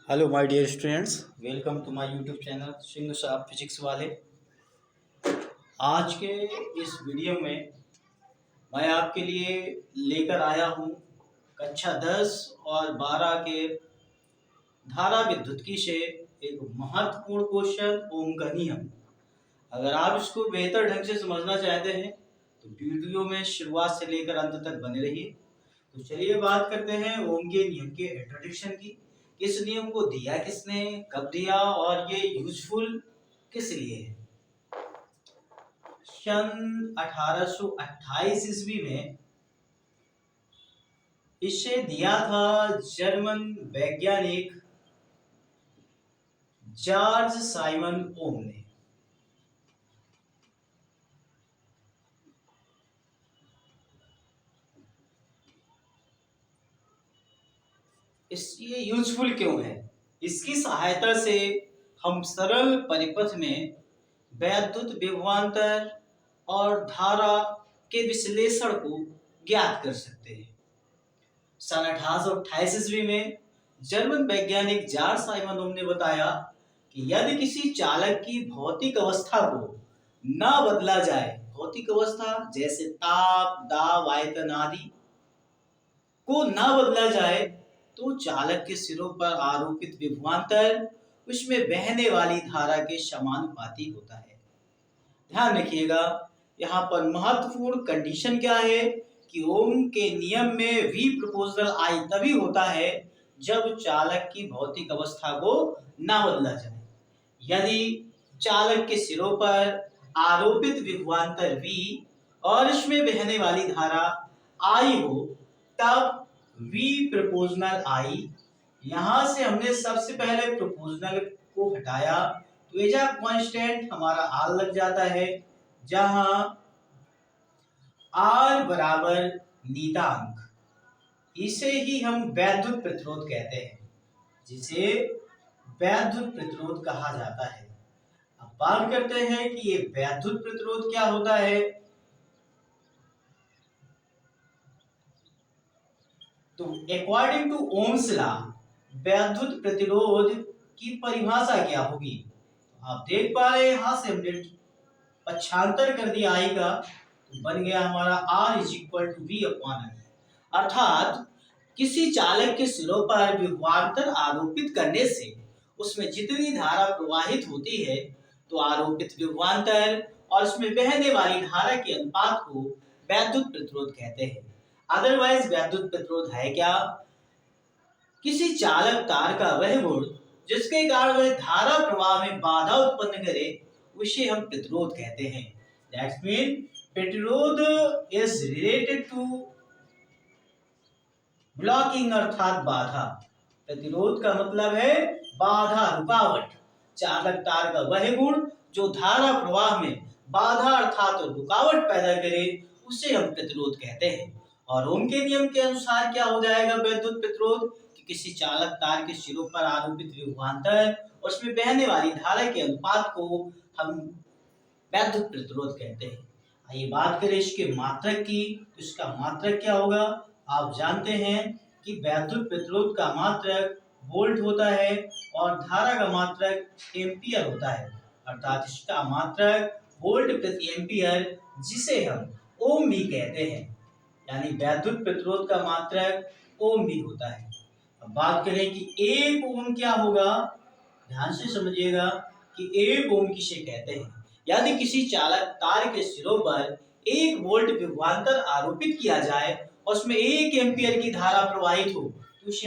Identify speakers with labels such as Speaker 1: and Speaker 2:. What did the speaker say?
Speaker 1: Hello my dear students, welcome to my YouTube channel Singh Sahab physics वाले। आज के इस वीडियो में मैं आपके लिए लेकर आया हूँ कक्षा 10 और 12 के धारा विद्युत्की से एक महत्वपूर्ण क्वेश्चन ओम का नियम। अगर आप इसको बेहतर ढंग से समझना चाहते हैं तो वीडियो में शुरुआत से लेकर अंत तक बने रहिए। तो चलिए बात करते हैं ओम के नियम के इंट्रोडक्शन की। इस नियम को दिया किसने, कब दिया और ये यूजफुल किस लिए है। सन 1828 ईस्वी में इसे दिया था जर्मन वैज्ञानिक जॉर्ज साइमन ओम ने। ये यूजफुल क्यों है? इसकी सहायता से हम सरल परिपथ में वैद्युत विभवांतर और धारा के विश्लेषण को ज्ञात कर सकते हैं। सन 1828 ईस्वी में जर्मन वैज्ञानिक जॉर्ज साइमन ओम ने बताया कि यदि किसी चालक की भौतिक अवस्था को न बदला जाए, भौतिक अवस्था जैसे ताप, दाब, आयतन आदि को न बदला जाए, तो चालक के सिरों पर आरोपित विभवांतर उसमें बहने वाली धारा के समानुपाती होता है। ध्यान रखिएगा, यहाँ पर महत्वपूर्ण कंडीशन क्या है कि ओम के नियम में V प्रोपोर्शनल I तभी होता है जब चालक की भौतिक अवस्था को ना बदला जाए। यदि चालक के सिरों पर आरोपित विभवांतर V और इसमें बहने वाली धारा I हो, तब V प्रोपोर्शनल I, यहां से हमने सबसे पहले प्रोपोर्शनल को हटाया तो एजा कांस्टेंट हमारा R लग जाता है, जहां R बराबर नीतांक, इसे ही हम वैद्युत प्रतिरोध कहते हैं, जिसे वैद्युत प्रतिरोध कहा जाता है। अब बात करते हैं कि ये वैद्युत प्रतिरोध क्या होता है। तो अकॉर्डिंग टू ओम्स लॉ वैद्युत प्रतिरोध की परिभाषा क्या होगी? तो आप देख पा रहे हैं, यहां से हमने पक्षांतर कर दिया I का, तो बन गया हमारा R is equal to V upon I। अर्थात किसी चालक के सिरों पर विभवांतर आरोपित करने से उसमें जितनी धारा प्रवाहित होती है, तो आरोपित विभवांतर और उसमें बहने वाली धारा के अनुपात को वैद्युत प्रतिरोध कहते हैं। अदरवाइज वैद्युत प्रतिरोध है क्या? किसी चालक तार का वह गुण जिसके कारण वह धारा प्रवाह में बाधा उत्पन्न करे, उसे हम प्रतिरोध कहते हैं। दैट्स मीन प्रतिरोध इज रिलेटेड टू ब्लॉकिंग, अर्थात बाधा। प्रतिरोध का मतलब है बाधा, रुकावट। चालक तार का वह गुण जो धारा प्रवाह में बाधा अर्थात रुकावट पैदा करे, उसे हम प्रतिरोध कहते हैं। और ओम के नियम के अनुसार क्या हो जाएगा वैद्युत प्रतिरोध? कि किसी चालक तार के सिरों पर आरोपित विभवांतर और उसमें बहने वाली धारा के अनुपात को हम वैद्युत प्रतिरोध कहते हैं। आइए बात करें इसके मात्रक की। तो इसका मात्रक क्या होगा? आप जानते हैं कि वैद्युत प्रतिरोध का मात्रक वोल्ट होता है और धारा का मात्रक एम्पियर होता है। अर्थात इसका मात्रक वोल्ट प्रति एम्पियर, जिसे हम ओम भी कहते हैं, यानी वैद्युत प्रतिरोध का मात्रक ओम भी होता है। अब बात करें कि 1 ओम क्या होगा। ध्यान से समझिएगा कि 1 ओम किसे कहते हैं। यदि किसी चालक तार के सिरों पर 1 वोल्ट विभवांतर आरोपित किया जाए और उसमें 1 एम्पियर की धारा प्रवाहित हो, तो उसे